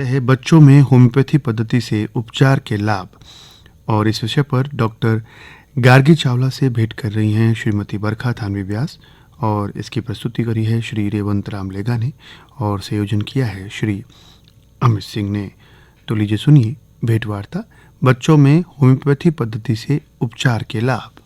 है बच्चों में होम्योपैथी पद्धति से उपचार के लाभ। और इस विषय पर डॉक्टर गार्गी चावला से भेंट कर रही हैं श्रीमती बरखा थानवी व्यास, और इसकी प्रस्तुति करी है श्री रेवंत राम लेगा ने और संयोजन किया है श्री अमित सिंह ने। तो लीजिए सुनिए भेंट वार्ता, बच्चों में होम्योपैथी पद्धति से उपचार के लाभ।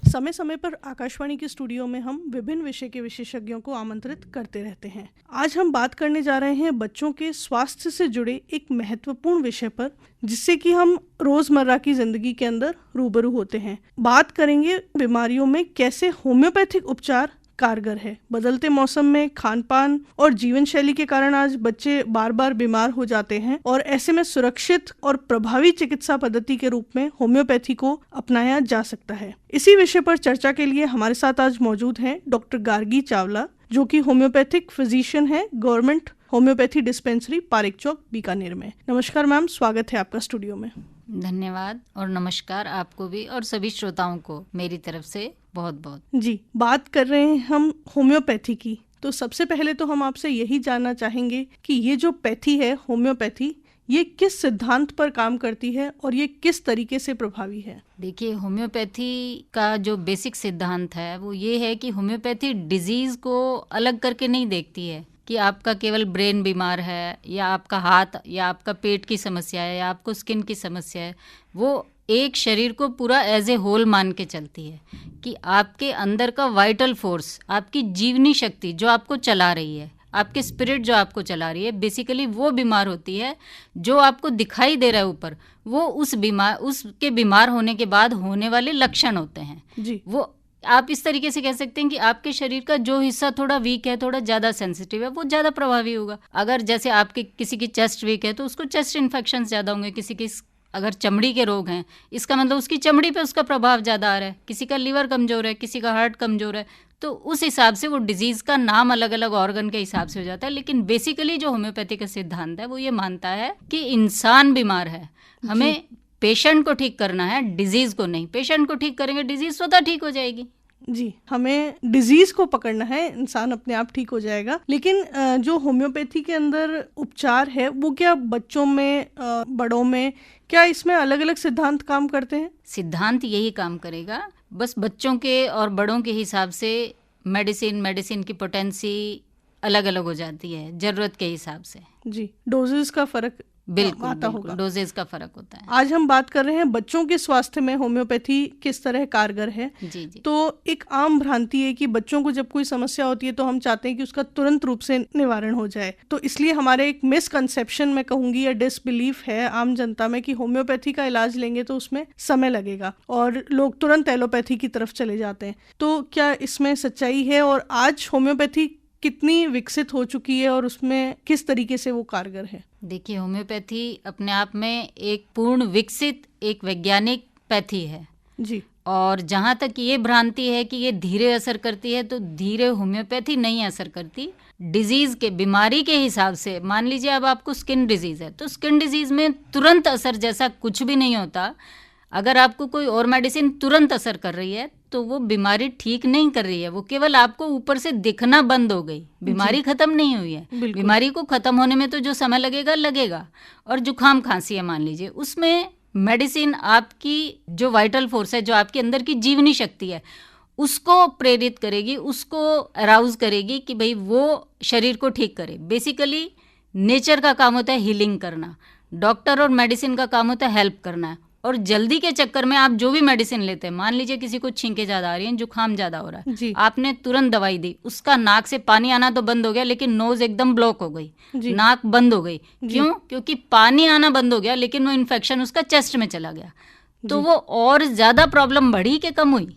समय समय पर आकाशवाणी के स्टूडियो में हम विभिन्न विषय के विशेषज्ञों को आमंत्रित करते रहते हैं। आज हम बात करने जा रहे हैं बच्चों के स्वास्थ्य से जुड़े एक महत्वपूर्ण विषय पर, जिससे कि हम रोजमर्रा की जिंदगी के अंदर रूबरू होते हैं। बात करेंगे बीमारियों में कैसे होम्योपैथिक उपचार कारगर है। बदलते मौसम में खान पान और जीवन शैली के कारण आज बच्चे बार बार बीमार हो जाते हैं, और ऐसे में सुरक्षित और प्रभावी चिकित्सा पद्धति के रूप में होम्योपैथी को अपनाया जा सकता है। इसी विषय पर चर्चा के लिए हमारे साथ आज मौजूद हैं डॉक्टर गार्गी चावला, जो कि होम्योपैथिक फिजिशियन है गवर्नमेंट होम्योपैथी डिस्पेंसरी पारेख चौक बीकानेर में। नमस्कार मैम, स्वागत है आपका स्टूडियो में। धन्यवाद और नमस्कार आपको भी और सभी श्रोताओं को मेरी तरफ से बहुत बहुत जी। बात कर रहे हैं हम होम्योपैथी की, तो सबसे पहले तो हम आपसे यही जानना चाहेंगे कि ये जो पैथी है होम्योपैथी, ये किस सिद्धांत पर काम करती है और ये किस तरीके से प्रभावी है। देखिए, होम्योपैथी का जो बेसिक सिद्धांत है वो ये है कि होम्योपैथी डिजीज को अलग करके नहीं देखती है कि आपका केवल ब्रेन बीमार है या आपका हाथ या आपका पेट की समस्या है या आपको स्किन की समस्या है। वो एक शरीर को पूरा एज ए होल मान के चलती है कि आपके अंदर का वाइटल फोर्स, आपकी जीवनी शक्ति जो आपको चला रही है, आपके स्पिरिट जो आपको चला रही है, बेसिकली वो बीमार होती है। जो आपको दिखाई दे रहा है ऊपर, वो उसके बीमार होने के बाद होने वाले लक्षण होते हैं जी। वो आप इस तरीके से कह सकते हैं कि आपके शरीर का जो हिस्सा थोड़ा वीक है, थोड़ा ज़्यादा सेंसिटिव है, वो ज़्यादा प्रभावी होगा। अगर जैसे आपके किसी की चेस्ट वीक है तो उसको चेस्ट इन्फेक्शन ज़्यादा होंगे। किसी की अगर चमड़ी के रोग हैं, इसका मतलब उसकी चमड़ी पे उसका प्रभाव ज़्यादा आ रहा है। किसी का लीवर कमज़ोर है, किसी का हार्ट कमज़ोर है, तो उस हिसाब से वो डिजीज़ का नाम अलग अलग ऑर्गन के हिसाब से हो जाता है। लेकिन बेसिकली जो होम्योपैथी का सिद्धांत है वो ये मानता है कि इंसान बीमार है, हमें पेशेंट को ठीक करना है, डिजीज को नहीं। पेशेंट को ठीक करेंगे, डिजीज स्वतः ठीक हो जाएगी। जी, हमें डिजीज को पकड़ना है, इंसान अपने आप ठीक हो जाएगा। लेकिन जो होम्योपैथी के अंदर उपचार है वो क्या बच्चों में, बड़ों में, क्या इसमें अलग अलग सिद्धांत काम करते हैं? सिद्धांत यही काम करेगा, बस बच्चों के और बड़ों के हिसाब से मेडिसिन की पोटेंसी अलग अलग हो जाती है जरूरत के हिसाब से। जी, डोजेस का फर्क बिल्कुल डोजेज का फर्क होता है। आज हम बात कर रहे हैं बच्चों के स्वास्थ्य में होम्योपैथी किस तरह कारगर है। जी। तो एक आम भ्रांति है कि बच्चों को जब कोई समस्या होती है तो हम चाहते हैं कि उसका तुरंत रूप से निवारण हो जाए। तो इसलिए हमारे एक मिसकंसेप्शन में कहूंगी या डिसबिलीफ है आम जनता में कि होम्योपैथी का इलाज लेंगे तो उसमें समय लगेगा और लोग तुरंत एलोपैथी की तरफ चले जाते हैं। तो क्या इसमें सच्चाई है, और आज होम्योपैथी कितनी विकसित हो चुकी है और उसमें किस तरीके से वो कारगर है? देखिए, होम्योपैथी अपने आप में एक पूर्ण विकसित एक वैज्ञानिक पैथी है जी। और जहाँ तक ये भ्रांति है कि ये धीरे असर करती है, तो धीरे होम्योपैथी नहीं असर करती। डिजीज के, बीमारी के हिसाब से, मान लीजिए अब आपको स्किन डिजीज है तो स्किन डिजीज में तुरंत असर जैसा कुछ भी नहीं होता। अगर आपको कोई और मेडिसिन तुरंत असर कर रही है तो वो बीमारी ठीक नहीं कर रही है, वो केवल आपको ऊपर से दिखना बंद हो गई, बीमारी खत्म नहीं हुई है। बीमारी को खत्म होने में तो जो समय लगेगा। और जुकाम खांसी है मान लीजिए, उसमें मेडिसिन आपकी जो वाइटल फोर्स है, जो आपके अंदर की जीवनी शक्ति है, उसको प्रेरित करेगी, उसको अराउज करेगी कि भाई वो शरीर को ठीक करे। बेसिकली नेचर का काम होता है हीलिंग करना, डॉक्टर और मेडिसिन का काम होता है हेल्प करना। और जल्दी के चक्कर में आप जो भी मेडिसिन लेते हैं, मान लीजिए किसी को छींके ज़्यादा आ रही है, जुकाम ज़्यादा हो रहा है, आपने तुरंत दवाई दी, उसका नाक से पानी आना तो बंद हो गया लेकिन नोज एकदम ब्लॉक हो गई, नाक बंद हो गई। क्यों? क्योंकि पानी आना बंद हो गया लेकिन वो इन्फेक्शन उसका चेस्ट में चला गया, तो वो और ज़्यादा प्रॉब्लम बढ़ी कि कम हुई?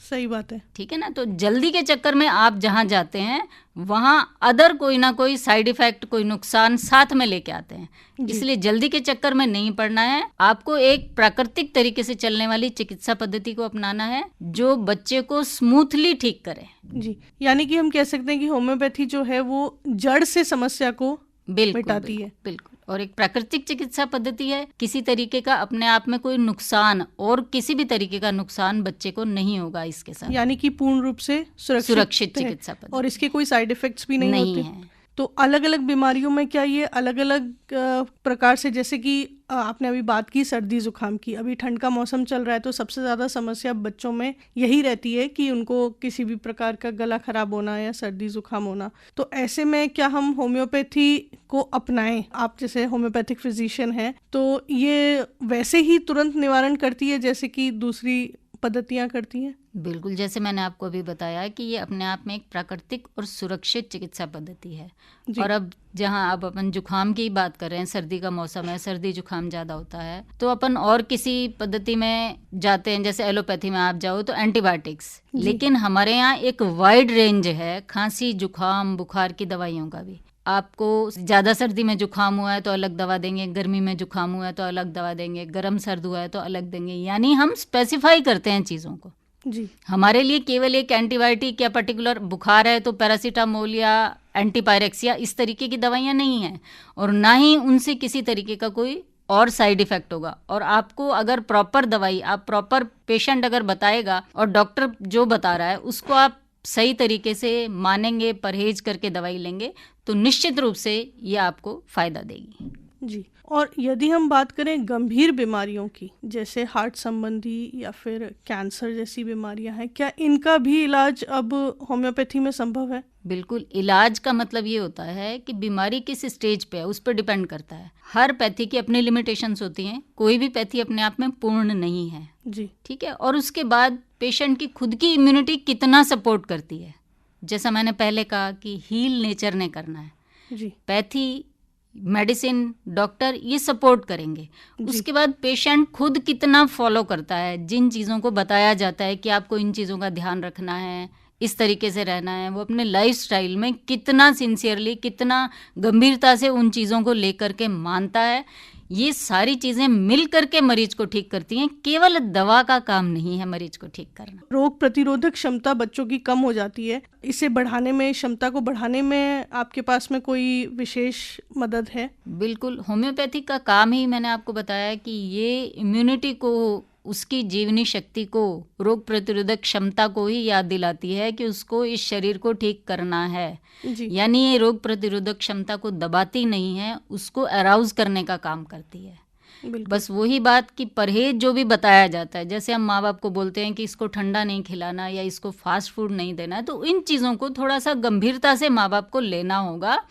सही बात है। ठीक है ना। तो जल्दी के चक्कर में आप जहाँ जाते हैं वहाँ अदर कोई ना कोई साइड इफेक्ट, कोई नुकसान साथ में लेके आते हैं। इसलिए जल्दी के चक्कर में नहीं पड़ना है, आपको एक प्राकृतिक तरीके से चलने वाली चिकित्सा पद्धति को अपनाना है जो बच्चे को स्मूथली ठीक करे। जी, यानी कि हम कह सकते हैं कि होम्योपैथी जो है वो जड़ से समस्या को मिटाती है। बिल्कुल। और एक प्राकृतिक चिकित्सा पद्धति है, किसी तरीके का अपने आप में कोई नुकसान और किसी भी तरीके का नुकसान बच्चे को नहीं होगा इसके साथ, यानी कि पूर्ण रूप से सुरक्षित चिकित्सा पद्धति, और इसके कोई साइड इफेक्ट्स भी नहीं होते हैं। तो अलग अलग बीमारियों में क्या ये अलग अलग प्रकार से, जैसे कि आपने अभी बात की सर्दी जुकाम की, अभी ठंड का मौसम चल रहा है तो सबसे ज़्यादा समस्या बच्चों में यही रहती है कि उनको किसी भी प्रकार का गला खराब होना या सर्दी जुकाम होना। तो ऐसे में क्या हम होम्योपैथी को अपनाएं? आप जैसे होम्योपैथिक फिजिशियन हैं, तो ये वैसे ही तुरंत निवारण करती है जैसे कि दूसरी पद्धतियां करती हैं? बिल्कुल, जैसे मैंने आपको अभी बताया कि ये अपने आप में एक प्राकृतिक और सुरक्षित चिकित्सा पद्धति है। जी। और अब जहाँ अब अपन जुकाम की बात कर रहे हैं, सर्दी का मौसम है, सर्दी जुकाम ज़्यादा होता है, तो अपन और किसी पद्धति में जाते हैं, जैसे एलोपैथी में आप जाओ तो एंटीबायोटिक्स। जी। लेकिन हमारे यहाँ एक वाइड रेंज है खांसी जुकाम बुखार की दवाइयों का भी। आपको ज़्यादा सर्दी में जुकाम हुआ है तो अलग दवा देंगे, गर्मी में जुकाम हुआ है तो अलग दवा देंगे, गर्म सर्द हुआ है तो अलग देंगे, यानी हम स्पेसिफाई करते हैं चीज़ों को। जी। हमारे लिए केवल एक एंटीबायोटिक या पर्टिकुलर बुखार है तो पैरासीटामोल या एंटीपायरेक्सिया इस तरीके की दवाइयाँ नहीं हैं, और ना ही उनसे किसी तरीके का कोई और साइड इफेक्ट होगा। और आपको अगर प्रॉपर दवाई, आप प्रॉपर पेशेंट अगर बताएगा और डॉक्टर जो बता रहा है उसको आप सही तरीके से मानेंगे, परहेज करके दवाई लेंगे, तो निश्चित रूप से ये आपको फ़ायदा देगी। जी। और यदि हम बात करें गंभीर बीमारियों की, जैसे हार्ट संबंधी या फिर कैंसर जैसी बीमारियां हैं, क्या इनका भी इलाज अब होम्योपैथी में संभव है? बिल्कुल, इलाज का मतलब ये होता है कि बीमारी किस स्टेज पे है उस पर डिपेंड करता है। हर पैथी की अपनी लिमिटेशंस होती हैं, कोई भी पैथी अपने आप में पूर्ण नहीं है। जी। ठीक है। और उसके बाद पेशेंट की खुद की इम्यूनिटी कितना सपोर्ट करती है, जैसा मैंने पहले कहा कि हील नेचर ने करना है। जी। पैथी, मेडिसिन, डॉक्टर ये सपोर्ट करेंगे। उसके बाद पेशेंट खुद कितना फॉलो करता है, जिन चीज़ों को बताया जाता है कि आपको इन चीज़ों का ध्यान रखना है, इस तरीके से रहना है, वो अपने लाइफस्टाइल में कितना सिंसियरली, कितना गंभीरता से उन चीज़ों को लेकर के मानता है, ये सारी चीज़ें मिल करके मरीज को ठीक करती हैं। केवल दवा का काम नहीं है मरीज को ठीक करना। रोग प्रतिरोधक क्षमता बच्चों की कम हो जाती है, इसे बढ़ाने में, क्षमता को बढ़ाने में आपके पास में कोई विशेष मदद है? बिल्कुल, होम्योपैथी का काम ही मैंने आपको बताया कि ये इम्यूनिटी को, उसकी जीवनी शक्ति को, रोग प्रतिरोधक क्षमता को ही याद दिलाती है कि उसको इस शरीर को ठीक करना है। जी। यानी ये रोग प्रतिरोधक क्षमता को दबाती नहीं है, उसको अराउज करने का काम करती है। बिल्कुल। बस वही बात कि परहेज जो भी बताया जाता है, जैसे हम माँ बाप को बोलते हैं कि इसको ठंडा नहीं खिलाना या इसको फास्ट फूड नहीं देना है, तो इन चीज़ों को थोड़ा सा गंभीरता से माँ बाप को लेना होगा,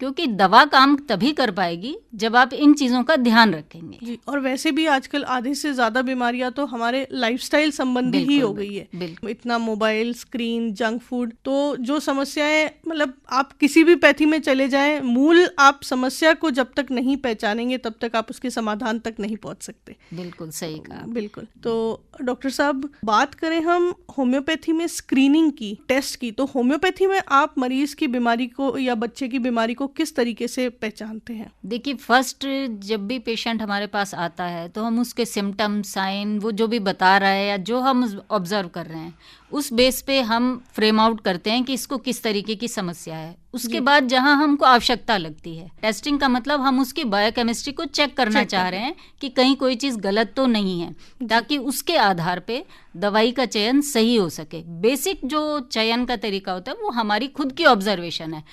क्योंकि दवा काम तभी कर पाएगी जब आप इन चीज़ों का ध्यान रखेंगे। जी। और वैसे भी आजकल आधे से ज़्यादा बीमारियां तो हमारे लाइफस्टाइल संबंधी ही बिल्कुल, हो गई है। बिल्कुल। इतना मोबाइल, स्क्रीन, जंक फूड, तो जो समस्याएं, मतलब आप किसी भी पैथी में चले जाएं, मूल आप समस्या को जब तक नहीं पहचानेंगे तब तक आप उसके समाधान तक नहीं पहुंच सकते। बिल्कुल सही कहा। बिल्कुल। तो डॉक्टर साहब, बात करें हम होम्योपैथी में स्क्रीनिंग की, टेस्ट की, तो होम्योपैथी में आप मरीज की बीमारी को या बच्चे की बीमारी को किस तरीके से पहचानते हैं? देखिए, फर्स्ट जब भी पेशेंट हमारे पास आता है तो हम उसके सिम्टम, साइन, वो जो भी बता रहा है या जो हम ऑब्जर्व कर रहे हैं, उस बेस पे हम फ्रेम आउट करते हैं कि इसको किस तरीके की समस्या है। उसके बाद जहां हमको आवश्यकता लगती है, टेस्टिंग का मतलब हम उसकी बायोकेमिस्ट्री को चेक करना चाह रहे हैं कि कहीं कोई चीज़ गलत तो नहीं है, ताकि उसके आधार पे दवाई का चयन सही हो सके। बेसिक जो चयन का तरीका होता है वो हमारी खुद की ऑब्जर्वेशन है।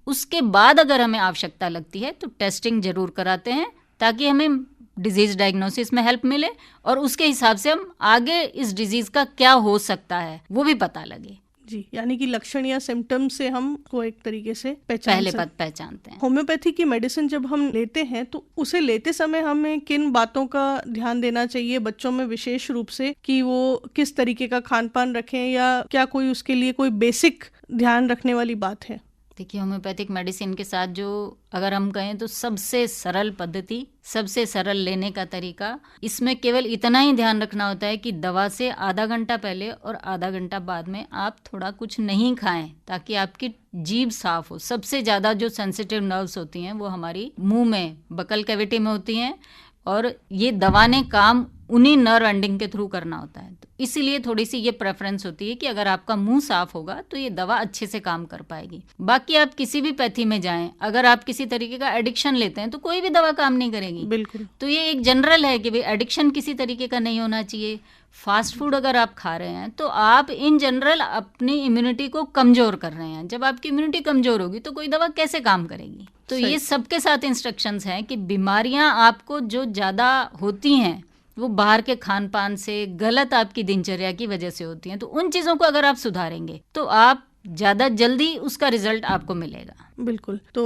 उसके बाद अगर हमें आवश्यकता लगती है तो टेस्टिंग जरूर कराते हैं, ताकि हमें डिजीज़ डायग्नोसिस में हेल्प मिले और उसके हिसाब से हम आगे इस डिजीज़ का क्या हो सकता है वो भी पता लगे। जी। यानी कि लक्षण या सिम्टम से हम को एक तरीके से पहचानते हैं। होम्योपैथी की मेडिसिन जब हम लेते हैं तो उसे लेते समय हमें किन बातों का ध्यान देना चाहिए, बच्चों में विशेष रूप से, कि वो किस तरीके का खान पान रखें, या क्या कोई उसके लिए कोई बेसिक ध्यान रखने वाली बात है? देखिए, होम्योपैथिक मेडिसिन के साथ जो अगर हम कहें तो सबसे सरल पद्धति, सबसे सरल लेने का तरीका, इसमें केवल इतना ही ध्यान रखना होता है कि दवा से आधा घंटा पहले और आधा घंटा बाद में आप थोड़ा कुछ नहीं खाएं, ताकि आपकी जीभ साफ हो। सबसे ज़्यादा जो सेंसिटिव नर्व्स होती हैं वो हमारी मुंह में, बकल कैविटी में होती हैं, और ये दवा ने काम उन्हीं नर्व एंडिंग के थ्रू करना होता है। तो इसीलिए थोड़ी सी ये प्रेफरेंस होती है कि अगर आपका मुंह साफ होगा तो ये दवा अच्छे से काम कर पाएगी। बाकी आप किसी भी पैथी में जाएं, अगर आप किसी तरीके का एडिक्शन लेते हैं तो कोई भी दवा काम नहीं करेगी। बिल्कुल। तो ये एक जनरल है कि भाई एडिक्शन किसी तरीके का नहीं होना चाहिए। फास्ट फूड अगर आप खा रहे हैं तो आप इन जनरल अपनी इम्यूनिटी को कमज़ोर कर रहे हैं। जब आपकी इम्यूनिटी कमज़ोर होगी तो कोई दवा कैसे काम करेगी। तो सही। ये सबके साथ इंस्ट्रक्शंस हैं कि बीमारियां आपको जो ज़्यादा होती हैं वो बाहर के खान पान से, गलत आपकी दिनचर्या की वजह से होती हैं। तो उन चीज़ों को अगर आप सुधारेंगे तो आप ज़्यादा जल्दी उसका रिजल्ट आपको मिलेगा। बिल्कुल। तो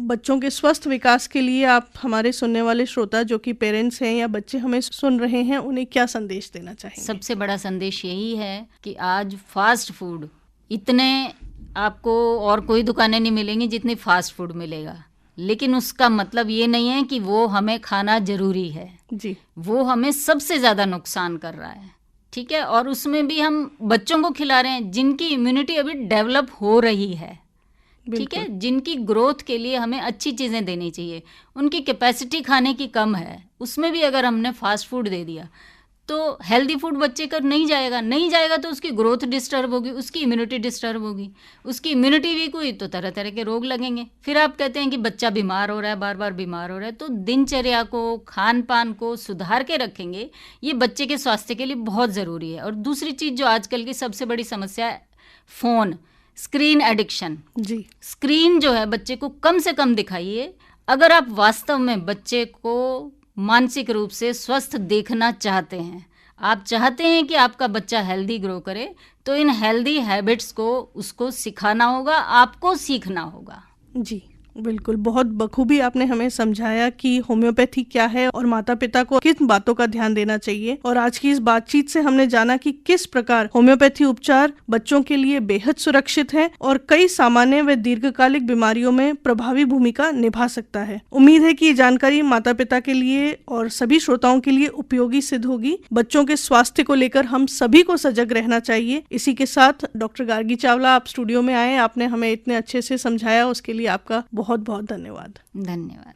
बच्चों के स्वस्थ विकास के लिए आप हमारे सुनने वाले श्रोता जो कि पेरेंट्स हैं या बच्चे हमें सुन रहे हैं, उन्हें क्या संदेश देना चाहेंगे? सबसे बड़ा संदेश यही है कि आज फास्ट फूड इतने आपको और कोई दुकानें नहीं मिलेंगी जितनी फास्ट फूड मिलेगा, लेकिन उसका मतलब ये नहीं है कि वो हमें खाना जरूरी है जी। वो हमें सबसे ज़्यादा नुकसान कर रहा है, ठीक है। और उसमें भी हम बच्चों को खिला रहे हैं जिनकी इम्यूनिटी अभी डेवलप हो रही है, ठीक है, जिनकी ग्रोथ के लिए हमें अच्छी चीज़ें देनी चाहिए। उनकी कैपेसिटी खाने की कम है, उसमें भी अगर हमने फास्ट फूड दे दिया तो हेल्दी फूड बच्चे का नहीं जाएगा तो उसकी ग्रोथ डिस्टर्ब होगी, उसकी इम्यूनिटी डिस्टर्ब होगी, उसकी इम्यूनिटी वीक हुई तो तरह तरह के रोग लगेंगे। फिर आप कहते हैं कि बच्चा बीमार हो रहा है, बार बार बीमार हो रहा है। तो दिनचर्या को, खान पान को सुधार के रखेंगे, ये बच्चे के स्वास्थ्य के लिए बहुत ज़रूरी है। और दूसरी चीज़ जो आजकल की सबसे बड़ी समस्या है, फ़ोन, स्क्रीन एडिक्शन। जी। स्क्रीन जो है बच्चे को कम से कम दिखाइए। अगर आप वास्तव में बच्चे को मानसिक रूप से स्वस्थ देखना चाहते हैं, आप चाहते हैं कि आपका बच्चा हेल्दी ग्रो करे, तो इन हेल्दी हैबिट्स को उसको सिखाना होगा, आपको सीखना होगा। जी बिल्कुल, बहुत बखूबी आपने हमें समझाया कि होम्योपैथी क्या है और माता पिता को किन बातों का ध्यान देना चाहिए। और आज की इस बातचीत से हमने जाना कि किस प्रकार होम्योपैथी उपचार बच्चों के लिए बेहद सुरक्षित है और कई सामान्य व दीर्घकालिक बीमारियों में प्रभावी भूमिका निभा सकता है। उम्मीद है कि ये जानकारी माता पिता के लिए और सभी श्रोताओं के लिए उपयोगी सिद्ध होगी। बच्चों के स्वास्थ्य को लेकर हम सभी को सजग रहना चाहिए। इसी के साथ डॉक्टर गार्गी चावला, आप स्टूडियो में आए, आपने हमें इतने अच्छे से समझाया, उसके लिए आपका बहुत बहुत धन्यवाद। धन्यवाद।